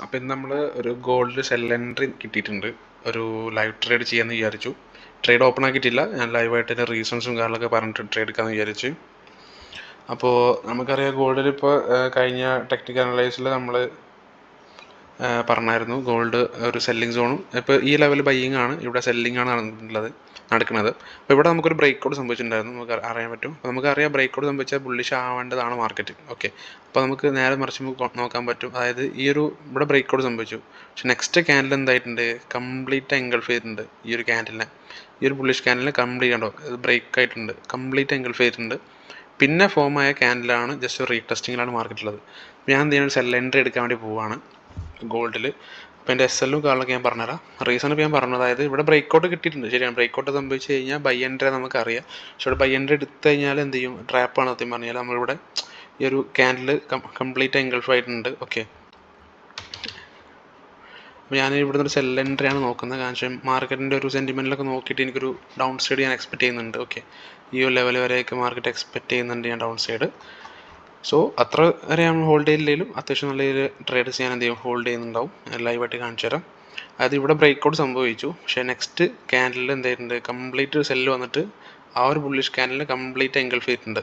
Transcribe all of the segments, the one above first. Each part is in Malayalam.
അപ്പോൾ ഇന്ന് നമ്മൾ ഒരു ഗോൾഡ് സെൽ എൻട്രി കിട്ടിയിട്ടുണ്ട്. ഒരു ലൈവ് ട്രേഡ് ചെയ്യാമെന്ന് വിചാരിച്ചു. ട്രേഡ് ഓപ്പൺ ആക്കിയിട്ടില്ല. ഞാൻ ലൈവായിട്ട് അതിൻ്റെ റീസൺസും കാര്യങ്ങളൊക്കെ പറഞ്ഞിട്ട് ട്രേഡ് എടുക്കാമെന്ന് വിചാരിച്ചു. അപ്പോൾ നമുക്കറിയാം ഗോൾഡിൽ ഇപ്പോൾ കഴിഞ്ഞ ടെക്നിക്കൽ അനലൈസിൽ നമ്മൾ പറഞ്ഞായിരുന്നു ഗോൾഡ് ഒരു സെല്ലിംഗ് സോണും ഇപ്പോൾ ഈ ലെവൽ ബൈയിങ് ആണ്, ഇവിടെ സെല്ലിംഗ് ആണ് നടക്കുന്നത്. അപ്പോൾ ഇവിടെ നമുക്കൊരു ബ്രേക്ക് ഔട്ട് സംഭവിച്ചിട്ടുണ്ടായിരുന്നു, നമുക്ക് അറിയാൻ പറ്റും. അപ്പോൾ നമുക്കറിയാം ബ്രേക്ക് ഔട്ട് സംഭവിച്ചാൽ ബുള്ളിഷ് ആവേണ്ടതാണ് മാർക്കറ്റ്. ഓക്കെ, അപ്പോൾ നമുക്ക് നേരെ മറിച്ച് നോക്കാൻ പറ്റും. അതായത് ഇവിടെ ബ്രേക്ക് ഔട്ട് സംഭവിച്ചു, പക്ഷെ നെക്സ്റ്റ് ക്യാൻഡിൽ എന്തായിട്ടുണ്ട്, കംപ്ലീറ്റ് എൻഗൾഫ് ചെയ്തിട്ടുണ്ട്. ഈ ഒരു ബുള്ളിഷ് ക്യാൻഡിലിനെ കംപ്ലീറ്റ് ഉണ്ടോ, ഇത് ബ്രേക്ക് ആയിട്ടുണ്ട്, കംപ്ലീറ്റ് എൻഗൾഫ് ചെയ്തിട്ടുണ്ട്. പിന്നെ ഫോം ആയ ക്യാൻഡിലാണ് ജസ്റ്റ് ഒരു റീടെസ്റ്റിങ്ങിലാണ് മാർക്കറ്റുള്ളത്. ഞാൻ എന്ത് ചെയ്യുന്നത്, സെൽ എൻട്രി എടുക്കാൻ വേണ്ടി പോവുകയാണ് ഗോൾഡിൽ. അപ്പോൾ എൻ്റെ SL കാര്യങ്ങളൊക്കെ ഞാൻ പറഞ്ഞുതരാം. റീസൺ ഇപ്പോൾ ഞാൻ പറഞ്ഞത്, അതായത് ഇവിടെ ബ്രേക്ക് ഔട്ട് കിട്ടിയിട്ടുണ്ട്, ശരിയാണ്. ബ്രേക്ക് ഔട്ട് സംഭവിച്ച് കഴിഞ്ഞാൽ ബൈ എൻട്രി നമുക്കറിയാം. പക്ഷെ ഇവിടെ ബൈ എൻട്രി എടുത്തു കഴിഞ്ഞാൽ എന്ത് ചെയ്യും, ട്രാപ്പാണ് സത്യം പറഞ്ഞാൽ. നമ്മളിവിടെ ഈ ഒരു ക്യാൻഡിൽ കംപ്ലീറ്റ് എൻഗൾഫ് ആയിട്ടുണ്ട്. ഓക്കെ, അപ്പോൾ ഞാൻ ഇവിടുന്ന് ഒരു സെൽ എൻട്രിയാണ് നോക്കുന്നത്. കാരണം മാർക്കറ്റിൻ്റെ ഒരു സെൻറ്റിമെൻറ്റിലൊക്കെ നോക്കിയിട്ട് എനിക്കൊരു ഡൗൺ സൈഡ് ഞാൻ എക്സ്പെക്ട് ചെയ്യുന്നുണ്ട്. ഓക്കെ, ഈ ഒരു ലെവൽ വരെയൊക്കെ മാർക്കറ്റ് എക്സ്പെക്ട് ചെയ്യുന്നുണ്ട് ഞാൻ ഡൗൺ സൈഡ്. സോ അത്ര വരെ നമ്മൾ ഹോൾഡ് ചെയ്യില്ലെങ്കിലും അത്യാവശ്യം നല്ല രീതിയിൽ ട്രേഡ് ചെയ്യാൻ എന്ത് ചെയ്യും, ഹോൾഡ് ചെയ്യുന്നുണ്ടാവും. ലൈവായിട്ട് കാണിച്ചു തരാം. അതായത് ഇവിടെ ബ്രേക്ക് ഔട്ട് സംഭവിച്ചു, പക്ഷേ നെക്സ്റ്റ് ക്യാൻഡിൽ എന്തായിട്ടുണ്ട്, കംപ്ലീറ്റ് സെല്ല് വന്നിട്ട് ആ ഒരു ബുള്ളിഷ് ക്യാൻഡിൽ കംപ്ലീറ്റ് എൻഗൾഫ് ചെയ്തിട്ടുണ്ട്.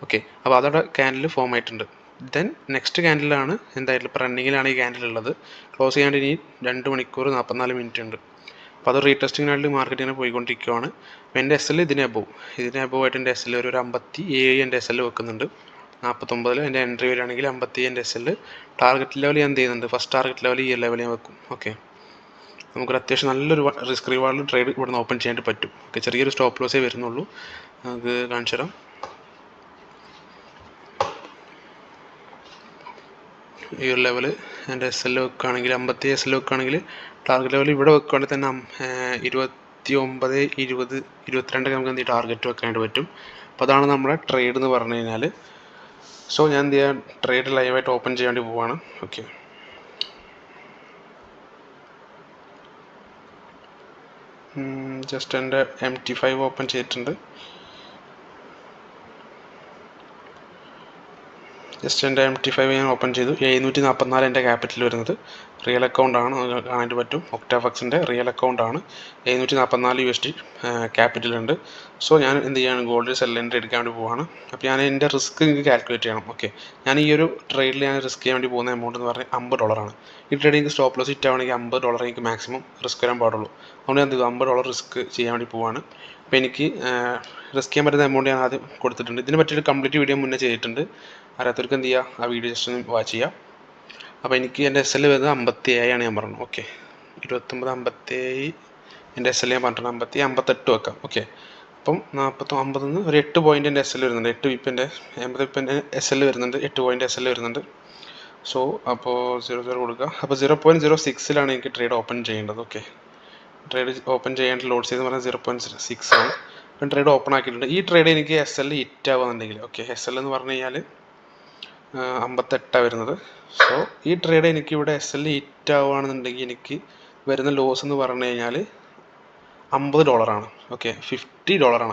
ഓക്കെ, അപ്പോൾ അതോടെ ക്യാൻഡിൽ ഫോം ആയിട്ടുണ്ട്. ദെൻ നെക്സ്റ്റ് ക്യാൻഡിലാണ് എന്തായാലും ഇപ്പോൾ റണ്ണിങ്ങിലാണ് ഈ ക്യാൻഡിൽ ഉള്ളത്. ക്ലോസ് ചെയ്യാണ്ട് ഇനി 2 മണിക്കൂർ 44 മിനിറ്റ് ഉണ്ട്. അപ്പോൾ അത് റീടെസ്റ്റിങ്ങിനായിട്ട് മാർക്കറ്റിങ്ങനെ പോയിക്കൊണ്ടിരിക്കുകയാണ്. അപ്പോൾ എൻ്റെ SL ഇതിനെ അബോവ് ആയിട്ട് എൻ്റെ SL ഒരു 57 എൻ്റെ SL വെക്കുന്നുണ്ട്. 49 എൻ്റെ എൻട്രി വരികയാണെങ്കിൽ 57 എൻ്റെ SL. ടാർഗറ്റ് ലെവൽ ഞാൻ എന്ത് ചെയ്യുന്നുണ്ട്, ഫസ്റ്റ് ടാർഗറ്റ് ലെവൽ ഈ ലെവൽ ഞാൻ വെക്കും. ഓക്കെ, നമുക്കൊരു അത്യാവശ്യം നല്ലൊരു റിസ്ക് റിവാർഡ് ട്രേഡ് ഇവിടെ നിന്ന് ഓപ്പൺ ചെയ്യാനായിട്ട് പറ്റും. ഓക്കെ, ചെറിയൊരു സ്റ്റോപ്പ് ലോസേ വരുന്നുള്ളൂ. നമുക്ക് കാണിച്ചു തരാം. ഈ ഒരു ലെവൽ എൻ്റെ SL വെക്കുകയാണെങ്കിൽ 50 SL വെക്കുകയാണെങ്കിൽ ടാർഗറ്റ് ലെവൽ ഇവിടെ വെക്കുകയാണെങ്കിൽ തന്നെ 29, 20, 22 നമുക്ക് എന്ത് ടാർഗറ്റ് വെക്കാനായിട്ട് പറ്റും. അപ്പോൾ അതാണ് നമ്മുടെ ട്രേഡ് എന്ന് പറഞ്ഞു കഴിഞ്ഞാൽ. സോ ഞാൻ എന്ത് ചെയ്യാൻ, ട്രേഡ് ലൈവായിട്ട് ഓപ്പൺ ചെയ്യാൻ വേണ്ടി പോവാണ്. ഓക്കെ, ജസ്റ്റ് എൻ്റെ MT5 ഓപ്പൺ ചെയ്തിട്ടുണ്ട്. ജസ്റ്റ് എൻ്റെ MT5 ഞാൻ ഓപ്പൺ ചെയ്തു. 744 എൻ്റെ ക്യാപിറ്റൽ വരുന്നത്. റിയൽ അക്കൗണ്ടാണ്, കാണാനായിട്ട് പറ്റും. ഒക്ടാഫക്സിൻ്റെ റിയൽ അക്കൗണ്ടാണ്. 744 USD ക്യാപിറ്റലുണ്ട്. സോ ഞാൻ എന്ത് ചെയ്യാണ്, ഗോൾഡ് സെൽ എൻട്രി എടുക്കാൻ വേണ്ടി പോവാണ്. അപ്പോൾ ഞാൻ എൻ്റെ റിസ്ക് എനിക്ക് കാൽക്കുലേറ്റ് ചെയ്യണം. ഓക്കെ, ഞാൻ ഈ ഒരു ട്രേഡിൽ ഞാൻ റിസ്ക് ചെയ്യാൻ വേണ്ടി പോകുന്ന എമൗണ്ട് എന്ന് പറഞ്ഞാൽ $50. ഈ ട്രേഡ് എനിക്ക് സ്റ്റോപ്പ് ലോസ് ഹിറ്റ് ആവണമെങ്കിൽ $50 എനിക്ക് മാക്സിമം റിസ്ക് വരാൻ പാടുള്ളൂ. അതുകൊണ്ട് ഞാൻ എന്ത് ചെയ്തു, $50 റിസ്ക് ചെയ്യാൻ വേണ്ടി പോവാണ്. അപ്പോൾ എനിക്ക് റിസ്ക് ചെയ്യാൻ പറ്റുന്ന എമൗണ്ട് ഞാൻ ആദ്യം കൊടുത്തിട്ടുണ്ട്. ഇതിനെ പറ്റിയൊരു കംപ്ലീറ്റ് വീഡിയോ മുന്നേ ചെയ്തിട്ടുണ്ട്. അറിയാത്തവർക്ക് എന്ത് ചെയ്യുക, ആ വീഡിയോ ജസ്റ്റ് ഒന്ന് വാച്ച് ചെയ്യുക. അപ്പോൾ എനിക്ക് എൻ്റെ SL വരുന്നത് 57 ആണ് ഞാൻ പറഞ്ഞു. ഓക്കെ, 29, 57 എൻ്റെ SL ഞാൻ പറഞ്ഞിട്ടുണ്ട്. 58 വെക്കാം. ഓക്കെ, അപ്പം 50 ഒരു 8 പോയിൻ്റ് എൻ്റെ SL വരുന്നുണ്ട്. 8 വിപ്പിൻ്റെ 80 വിപ്പിൻ്റെ SL വരുന്നുണ്ട്. 8 പോയിൻ്റ് SL വരുന്നുണ്ട്. സോ അപ്പോൾ 0 കൊടുക്കുക. അപ്പോൾ 0.06 എനിക്ക് ട്രേഡ് ഓപ്പൺ ചെയ്യേണ്ടത്. ഓക്കെ, ട്രേഡ് ഓപ്പൺ ചെയ്യേണ്ട ലോഡ് ചെയ്ത് പറഞ്ഞാൽ 0.6 ആണ്. അപ്പം ട്രേഡ് ഓപ്പൺ ആക്കിയിട്ടുണ്ട്. ഈ ട്രേഡ് എനിക്ക് SL ഹിറ്റ് ആവുകയെന്നുണ്ടെങ്കിൽ, ഓക്കെ, SL എന്ന് പറഞ്ഞു കഴിഞ്ഞാൽ 58 വരുന്നത്. സോ ഈ ട്രേഡ് എനിക്കിവിടെ SL ഹിറ്റ് ആവുകയാണെന്നുണ്ടെങ്കിൽ എനിക്ക് വരുന്ന ലോസ് എന്ന് പറഞ്ഞു കഴിഞ്ഞാൽ $50. ഓക്കെ, $50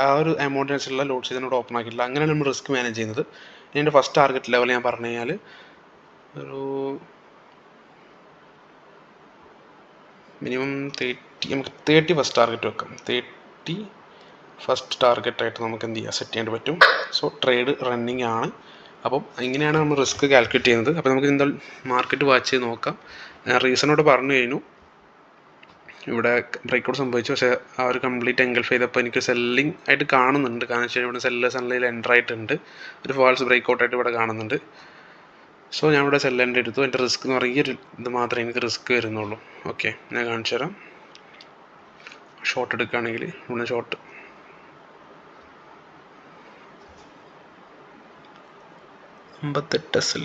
ആ ഒരു എമൗണ്ടിനനുസരിച്ചുള്ള ലോഡ് ചെയ്തിനോട് ഓപ്പൺ ആക്കിയിട്ടില്ല. അങ്ങനെയാണ് നമ്മൾ റിസ്ക് മാനേജ് ചെയ്യുന്നത്. എൻ്റെ ഫസ്റ്റ് ടാർഗറ്റ് ലെവൽ ഞാൻ പറഞ്ഞു കഴിഞ്ഞാൽ ഒരു മിനിമം 30, നമുക്ക് 30 ഫസ്റ്റ് ടാർഗറ്റ് വെക്കാം. 30 ഫസ്റ്റ് ടാർഗറ്റായിട്ട് നമുക്ക് എന്ത് ചെയ്യാം, സെറ്റ് ചെയ്യാൻ പറ്റും. സോ ട്രേഡ് റണ്ണിങ് ആണ്. അപ്പം ഇങ്ങനെയാണ് നമ്മൾ റിസ്ക് കാൽക്കുലേറ്റ് ചെയ്യുന്നത്. അപ്പോൾ നമുക്ക് എന്തായാലും മാർക്കറ്റ് വാച്ച് ചെയ്ത് നോക്കാം. റീസണോട് പറഞ്ഞു കഴിഞ്ഞു, ഇവിടെ ബ്രേക്ക് ഔട്ട് സംഭവിച്ചു, പക്ഷേ ആ ഒരു കംപ്ലീറ്റ് എൻഗൾഫ് ചെയ്തപ്പോൾ എനിക്ക് സെല്ലിംഗ് ആയിട്ട് കാണുന്നുണ്ട്. കാരണം വെച്ചാൽ ഇവിടെ സെല്ലേഴ്സ് അനലയിൽ എൻ്റർ ആയിട്ടുണ്ട്. ഒരു ഫാൾസ് ബ്രേക്ക് ഔട്ടായിട്ട് ഇവിടെ കാണുന്നുണ്ട്. സോ ഞാൻ ഇവിടെ സെൽ എൻട്രി എടുത്തു. എൻ്റെ റിസ്ക് എന്ന് പറയുക ഇത് മാത്രമേ എനിക്ക് റിസ്ക് വരുന്നുള്ളൂ. ഓക്കെ, ഞാൻ കാണിച്ചു തരാം. ഷോർട്ട് എടുക്കുകയാണെങ്കിൽ ഇവിടെ ഷോർട്ട് 58 SL.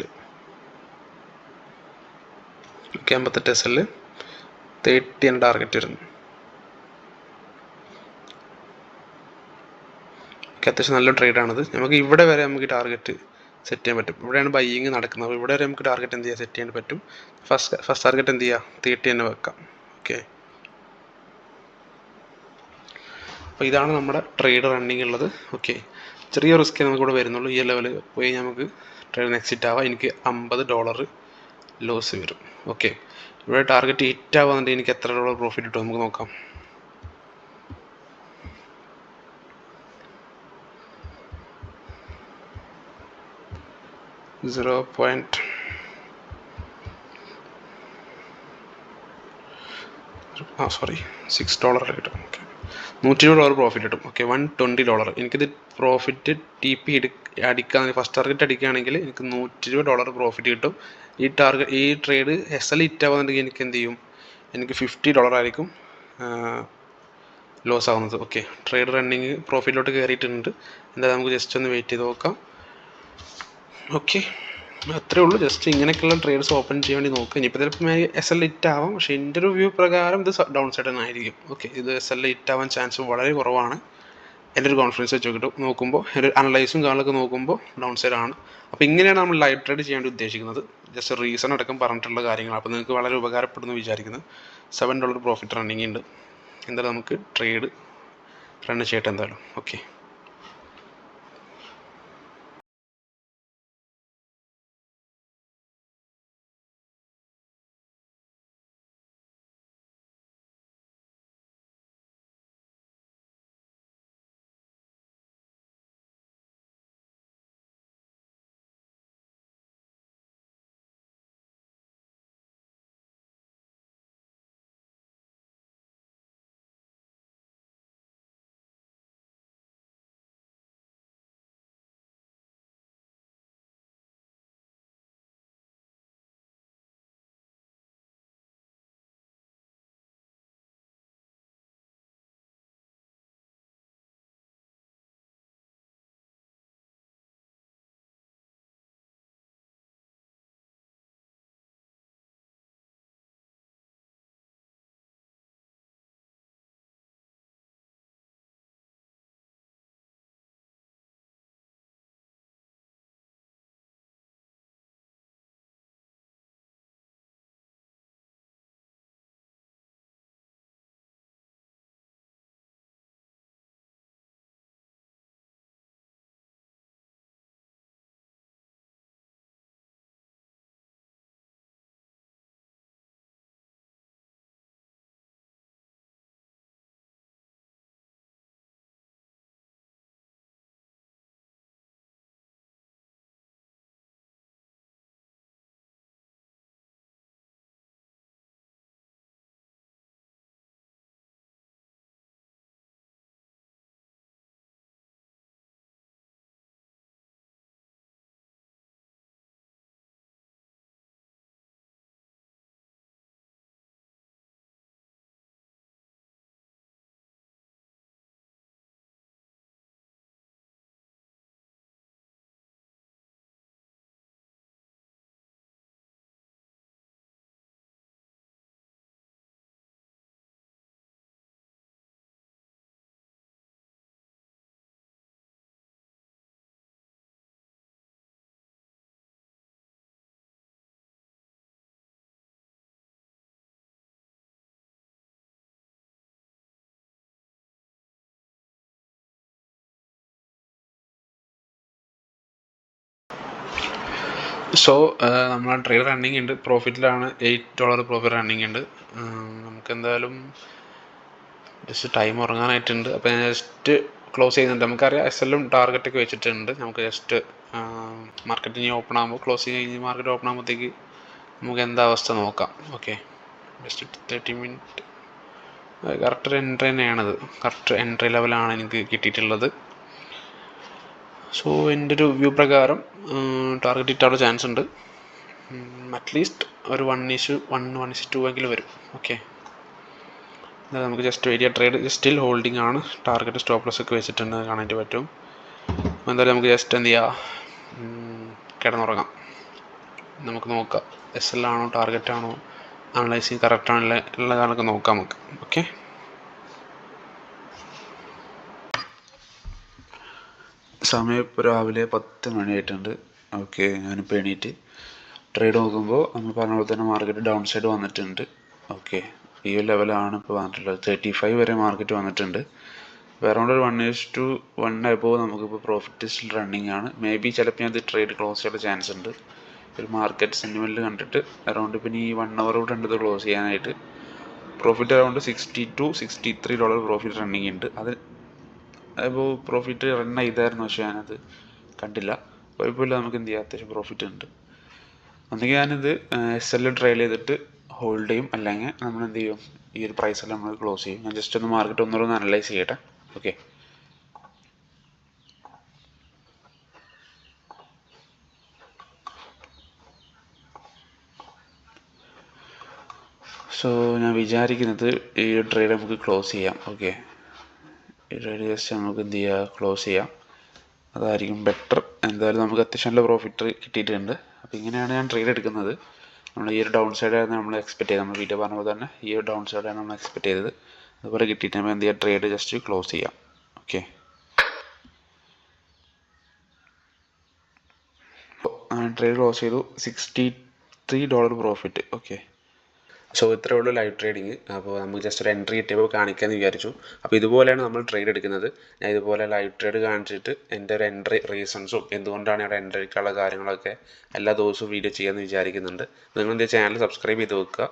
ഓക്കെ, 58 SL 30 ആണ് ടാർഗറ്റ് വരുന്നത്. ഓക്കെ, അത്യാവശ്യം നല്ല ട്രേഡാണിത്. നമുക്ക് ഇവിടെ വരെ നമുക്ക് ടാർഗറ്റ് സെറ്റ് ചെയ്യാൻ പറ്റും. ഇവിടെയാണ് ബൈയിങ് നടക്കുന്നത്. ഇവിടെ വരെ നമുക്ക് ടാർഗറ്റ് എന്ത് ചെയ്യാൻ, സെറ്റ് ചെയ്യാൻ പറ്റും. ഫസ്റ്റ് ടാർഗറ്റ് എന്ത് ചെയ്യുക, 30 തന്നെ വെക്കാം. ഓക്കെ, അപ്പോൾ ഇതാണ് നമ്മുടെ ട്രേഡ് റണ്ണിങ് ഉള്ളത്. ഓക്കെ, ചെറിയ റിസ്ക്കേ നമുക്കിവിടെ വരുന്നുള്ളൂ. ഈ ലെവൽ പോയി നമുക്ക് ട്രേഡ് എക്സിറ്റ് ആവാം. എനിക്ക് $50 ലോസ് വരും. ഓക്കെ, ഇവിടെ ടാർഗറ്റ് ഹിറ്റ് ആവുന്നുണ്ടെങ്കിൽ എനിക്ക് എത്ര ഡോളർ പ്രോഫിറ്റ് കിട്ടും നമുക്ക് നോക്കാം. $6 കിട്ടും. ഓക്കെ, $120 പ്രോഫിറ്റ് കിട്ടും. ഓക്കെ, $120. എനിക്കിത് പ്രോഫിറ്റ് TP അടിക്കാൻ ഫസ്റ്റ് ടാർഗറ്റ് അടിക്കുകയാണെങ്കിൽ എനിക്ക് $120 പ്രോഫിറ്റ് കിട്ടും. ഈ ട്രേഡ് SL ഹിറ്റ് ആവുന്നുണ്ടെങ്കിൽ എനിക്ക് എന്ത് ചെയ്യും, എനിക്ക് $50 ആയിരിക്കും ലോസ് ആവുന്നത്. ഓക്കെ, ട്രേഡ് റണ്ണിങ് പ്രോഫിറ്റിലോട്ട് കയറിയിട്ടുണ്ട്. എന്തായാലും നമുക്ക് ജസ്റ്റ് ഒന്ന് വെയിറ്റ് ചെയ്ത് നോക്കാം. ഓക്കെ, അത്രേ ഉള്ളൂ. ജസ്റ്റ് ഇങ്ങനെയൊക്കെയുള്ള ട്രേഡ്സ് ഓപ്പൺ ചെയ്യാൻ വേണ്ടി നോക്കുക. ഇനിയിപ്പോൾ ചിലപ്പോൾ SL ഹിറ്റ് ആവാം, പക്ഷേ എൻ്റെ ഒരു വ്യൂ പ്രകാരം ഇത് ഡൗൺ സൈഡ് തന്നെ ആയിരിക്കും. ഓക്കെ, ഇത് SL ഹിറ്റ് ആവാൻ ചാൻസ് വളരെ കുറവാണ് എൻ്റെ ഒരു കോൺഫിഡൻസ് വെച്ച് നോക്കുമ്പോൾ. ഒരു അനലൈസും കാര്യങ്ങളൊക്കെ നോക്കുമ്പോൾ ഡൗൺ സൈഡ് ആണ്. അപ്പോൾ ഇങ്ങനെയാണ് നമ്മൾ ലൈവ് ട്രേഡ് ചെയ്യാൻ വേണ്ടി ഉദ്ദേശിക്കുന്നത്. ജസ്റ്റ് റീസൺ അടക്കം പറഞ്ഞിട്ടുള്ള കാര്യങ്ങൾ. അപ്പോൾ നിങ്ങൾക്ക് വളരെ ഉപകാരപ്പെടുന്നു വിചാരിക്കുന്നു. $7 പ്രോഫിറ്റ് റണ്ണിങ് ഉണ്ട്. എന്തായാലും നമുക്ക് ട്രേഡ് റൺ ചെയ്യട്ടെ എന്തായാലും. ഓക്കെ, സോ നമ്മളെ ട്രേഡ് റണ്ണിങ് ഉണ്ട്, പ്രോഫിറ്റിലാണ്. $8 പ്രോഫിറ്റ് റണ്ണിങ് ഉണ്ട്. നമുക്ക് എന്തായാലും ജസ്റ്റ് ടൈം ഉറങ്ങാനായിട്ടുണ്ട്. അപ്പോൾ ഞാൻ ജസ്റ്റ് ക്ലോസ് ചെയ്യുന്നുണ്ട്. നമുക്കറിയാം SL ടാർഗറ്റൊക്കെ വെച്ചിട്ടുണ്ട്. നമുക്ക് ജസ്റ്റ് മാർക്കറ്റ് ഇനി ഓപ്പൺ ആകുമ്പോൾ ക്ലോസ് കഴിഞ്ഞ് മാർക്കറ്റ് ഓപ്പൺ ആകുമ്പോഴത്തേക്ക് നമുക്ക് എന്താ അവസ്ഥ നോക്കാം. ഓക്കെ, ജസ്റ്റ് 30 മിനിറ്റ് കറക്റ്റ് ഒരു എൻട്രി തന്നെയാണത്. കറക്റ്റ് എൻട്രി ലെവലാണ് എനിക്ക് കിട്ടിയിട്ടുള്ളത്. സോ എൻ്റെ ഒരു വ്യൂ പ്രകാരം ടാർഗറ്റ് ഹിറ്റാനുള്ള ചാൻസ് ഉണ്ട്. അറ്റ്ലീസ്റ്റ് ഒരു 1:1:2 എങ്കിലും വരും. ഓക്കെ, നമുക്ക് just area trade still holding ആണ്. ടാർഗറ്റ് സ്റ്റോപ്പ് ലോസ് ഒക്കെ വെച്ചിട്ടുണ്ട്, കാണാനായിട്ട് പറ്റും. എന്തായാലും നമുക്ക് ജസ്റ്റ് എന്ത് ചെയ്യാം, കിടന്നുറങ്ങാം. നമുക്ക് നോക്കാം SL ആണോ ടാർഗറ്റ് ആണോ അനലൈസിങ് കറക്റ്റ് ആണല്ലേ ഉള്ള കാര്യമൊക്കെ നോക്കാം നമുക്ക്. ഓക്കെ, സമയം ഇപ്പോൾ രാവിലെ 10 മണിയായിട്ടുണ്ട്. ഓക്കെ, ഞാനിപ്പോൾ എണീറ്റ് ട്രേഡ് നോക്കുമ്പോൾ നമ്മൾ പറഞ്ഞ പോലെ തന്നെ മാർക്കറ്റ് ഡൗൺ സൈഡ് വന്നിട്ടുണ്ട്. ഓക്കെ, ഈ ഒരു ലെവലാണ് ഇപ്പോൾ വന്നിട്ടുള്ളത്. 35 വരെ മാർക്കറ്റ് വന്നിട്ടുണ്ട്. അറൗണ്ട് ഒരു 1:1 ആയപ്പോൾ നമുക്കിപ്പോൾ പ്രോഫിറ്റ് സ്റ്റിൽ റണ്ണിങ് ആണ്. മേ ബി ചിലപ്പോൾ ഞാൻ ഇത് ട്രേഡ് ക്ലോസ് ചെയ്യാനുള്ള ചാൻസ് ഉണ്ട്. ഒരു മാർക്കറ്റ് സെൻറ്റിമെൻറ്റ് കണ്ടിട്ട് അറൗണ്ട് പിന്നെ ഈ 1 hour കൂടെ ഉണ്ട് ക്ലോസ് ചെയ്യാനായിട്ട്. Profit around $60 to $63 profit running ഉണ്ട്. അത് അപ്പോൾ പ്രോഫിറ്റ് റൺ ചെയ്തായിരുന്നു, പക്ഷേ ഞാനത് കണ്ടില്ല. കുഴപ്പമില്ല, നമുക്ക് എന്ത് ചെയ്യാം, അത്യാവശ്യം പ്രോഫിറ്റ് ഉണ്ട്. ഒന്നുകിൽ ഞാനിത് SL ട്രയൽ ചെയ്തിട്ട് ഹോൾഡ് ചെയ്യും, അല്ലെങ്കിൽ നമ്മൾ എന്ത് ചെയ്യും, ഈ ഒരു പ്രൈസിൽ നമ്മൾ ക്ലോസ് ചെയ്യും. ഞാൻ ജസ്റ്റ് ഒന്ന് മാർക്കറ്റ് ഒന്നുകൂടെ അനലൈസ് ചെയ്യട്ടെ. ഓക്കെ, സോ ഞാൻ വിചാരിക്കുന്നത് ഈ ഒരു ട്രേഡ് നമുക്ക് ക്ലോസ് ചെയ്യാം. ഓക്കെ, ഈ ട്രേഡ് ജസ്റ്റ് നമുക്ക് എന്ത് ചെയ്യുക, ക്ലോസ് ചെയ്യാം. അതായിരിക്കും ബെറ്റർ. എന്തായാലും നമുക്ക് അത്യാവശ്യം നല്ല പ്രോഫിറ്റ് കിട്ടിയിട്ടുണ്ട്. അപ്പോൾ ഇങ്ങനെയാണ് ഞാൻ ട്രേഡ് എടുക്കുന്നത്. നമ്മൾ ഈ ഒരു ഡൗൺ സൈഡായിരുന്നു നമ്മൾ എക്സ്പെക്ട് ചെയ്തത്. നമ്മൾ വീഡിയോ പറഞ്ഞ പോലെ തന്നെ ഈ ഒരു ഡൗൺ സൈഡാണ് നമ്മൾ എക്സ്പെക്ട് ചെയ്തത്. അതുപോലെ കിട്ടിയിട്ട് നമ്മൾ എന്ത് ചെയ്യുക, ട്രേഡ് ജസ്റ്റ് ക്ലോസ് ചെയ്യാം. ഓക്കെ, ട്രേഡ് ക്ലോസ് ചെയ്തു. $63 പ്രോഫിറ്റ്. ഓക്കെ, സോ ഇത്രയേ ഉള്ളൂ ലൈവ് ട്രേഡിങ്. അപ്പോൾ നമുക്ക് ജസ്റ്റ് ഒരു എൻട്രി കിട്ടിയപ്പോൾ കാണിക്കാമെന്ന് വിചാരിച്ചു. അപ്പോൾ ഇതുപോലെയാണ് നമ്മൾ ട്രേഡ് എടുക്കുന്നത്. ഞാൻ ഇതുപോലെ ലൈവ് ട്രേഡ് കാണിച്ചിട്ട് എൻ്റെ ഒരു എൻട്രി റീസൺസും എന്തുകൊണ്ടാണ് ഇവിടെ എൻട്രി എടുക്കാനുള്ള കാര്യങ്ങളൊക്കെ എല്ലാ ദിവസവും വീഡിയോ ചെയ്യാമെന്ന് വിചാരിക്കുന്നുണ്ട്. നിങ്ങൾ എൻ്റെ ചാനൽ സബ്സ്ക്രൈബ് ചെയ്ത് വെക്കുക.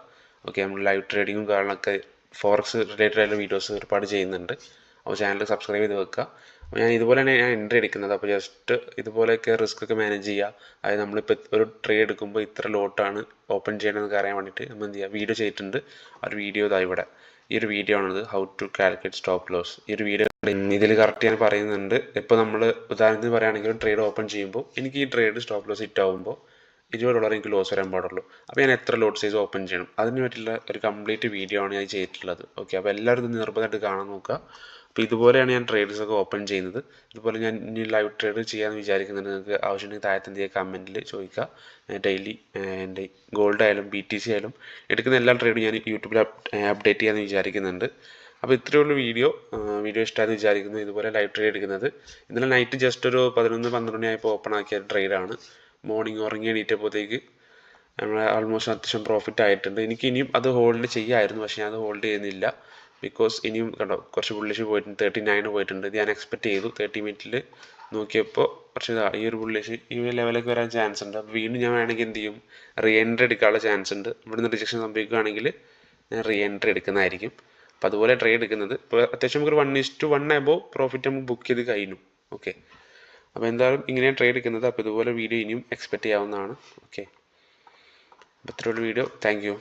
ഓക്കെ, നമ്മൾ ലൈവ് ട്രേഡിങ്ങും കാര്യങ്ങളൊക്കെ ഫോറക്സ് റിലേറ്റഡ് ആയിട്ടുള്ള വീഡിയോസ് ഒരുപാട് ചെയ്യുന്നുണ്ട്. അപ്പോൾ ചാനൽ സബ്സ്ക്രൈബ് ചെയ്ത് വെക്കുക. അപ്പോൾ ഞാൻ ഇതുപോലെയാണ് ഞാൻ എൻട്രി എടുക്കുന്നത്. അപ്പോൾ ജസ്റ്റ് ഇതുപോലെയൊക്കെ റിസ്ക് ഒക്കെ മാനേജ് ചെയ്യുക. അതായത് നമ്മളിപ്പോൾ ഒരു ട്രേഡ് എടുക്കുമ്പോൾ ഇത്ര ലോട്ടാണ് ഓപ്പൺ ചെയ്യണമെന്നൊക്കെ അറിയാൻ വേണ്ടിയിട്ട് നമ്മൾ എന്ത് ചെയ്യുക, വീഡിയോ ചെയ്തിട്ടുണ്ട്. ആ ഒരു വീഡിയോ ഇതാ ഇവിടെ, ഈ ഒരു വീഡിയോ ആണിത്, how to calculate stop loss. ഈ ഒരു വീഡിയോ ഇതിൽ കറക്റ്റ് ഞാൻ പറയുന്നുണ്ട്. ഇപ്പോൾ നമ്മൾ ഉദാഹരണത്തിന് പറയുകയാണെങ്കിൽ ഒരു ട്രേഡ് ഓപ്പൺ ചെയ്യുമ്പോൾ എനിക്ക് ഈ ട്രേഡ് സ്റ്റോപ്പ് ലോസ് ഹിറ്റ് ആകുമ്പോൾ $20 എനിക്ക് ലോസ് വരാൻ പാടുള്ളൂ. അപ്പോൾ ഞാൻ എത്ര ലോട്ട് സൈസ് ഓപ്പൺ ചെയ്യണം, അതിന് പറ്റിയുള്ള ഒരു കംപ്ലീറ്റ് വീഡിയോ ആണ് ഞാൻ ചെയ്തിട്ടുള്ളത്. ഓക്കെ, അപ്പോൾ എല്ലാവരും ഇത് നിർബന്ധമായിട്ട് കാണാൻ നോക്കുക. അപ്പോൾ ഇതുപോലെയാണ് ഞാൻ ട്രേഡ്സ് ഒക്കെ ഓപ്പൺ ചെയ്യുന്നത്. ഇതുപോലെ ഞാൻ ഇനി ലൈവ് ട്രേഡ് ചെയ്യാമെന്ന് വിചാരിക്കുന്നുണ്ട്. നിങ്ങൾക്ക് ആവശ്യമുണ്ടെങ്കിൽ താഴത്തെ എന്തെങ്കിലും കമൻറ്റിൽ ചോദിക്കുക. ഡെയിലി എൻ്റെ ഗോൾഡ് ആയാലും BTC ആയാലും എടുക്കുന്ന എല്ലാ ട്രേഡും ഞാൻ യൂട്യൂബിൽ അപ്ഡേറ്റ് ചെയ്യാമെന്ന് വിചാരിക്കുന്നുണ്ട്. അപ്പോൾ ഇത്രയേ ഉള്ളൂ വീഡിയോ ഇഷ്ടമാണെന്ന് വിചാരിക്കുന്നു. ഇതുപോലെ ലൈവ് ട്രേഡ് എടുക്കുന്നത് ഇന്നലെ നൈറ്റ് ജസ്റ്റ് ഒരു 11-12 മണിയായപ്പോൾ ഓപ്പൺ ആക്കിയ ട്രേഡാണ്. മോർണിംഗ് ഉറങ്ങി എണീറ്റപ്പോഴത്തേക്ക് നമ്മൾ ആൾമോസ്റ്റ് അത്യാവശ്യം പ്രോഫിറ്റ് ആയിട്ടുണ്ട്. എനിക്ക് ഇനിയും അത് ഹോൾഡ് ചെയ്യാമായിരുന്നു, പക്ഷേ ഞാൻ അത് ഹോൾഡ് ചെയ്യുന്നില്ല. ബിക്കോസ് ഇനിയും കണ്ടോ കുറച്ച് ബുള്ളിഷ് പോയിട്ടുണ്ട്, 39 പോയിട്ടുണ്ട്. ഇത് ഞാൻ എക്സ്പെക്ട് ചെയ്തു. 30 മിനിറ്റിൽ നോക്കിയപ്പോൾ കുറച്ച് ഈ ഒരു ബുള്ളിഷ് ഈ ഒരു ലെവലൊക്കെ വരാൻ ചാൻസ് ഉണ്ട്. അപ്പോൾ വീണ്ടും ഞാൻ വേണമെങ്കിൽ എന്ത് ചെയ്യും, റീ എൻട്രി എടുക്കാനുള്ള ചാൻസ് ഉണ്ട്. ഇവിടുന്ന് റിജക്ഷൻ സംഭവിക്കുകയാണെങ്കിൽ ഞാൻ റീ എൻട്രി എടുക്കുന്നതായിരിക്കും. അപ്പോൾ അതുപോലെ ട്രേഡ് എടുക്കുന്നത്. ഇപ്പോൾ അത്യാവശ്യം നമുക്കൊരു 1:1 എബോവ് പ്രോഫിറ്റ് നമുക്ക് ബുക്ക് ചെയ്ത് കഴിഞ്ഞു. ഓക്കെ, അപ്പോൾ എന്തായാലും ഇങ്ങനെയാണ് ട്രേഡ് എടുക്കുന്നത്. അപ്പോൾ ഇതുപോലെ വീഡിയോ ഇനിയും എക്സ്പെക്ട് ചെയ്യാവുന്നതാണ്. ഓക്കെ, അപ്പോൾ ഇത്രയുള്ള വീഡിയോ. Thank you.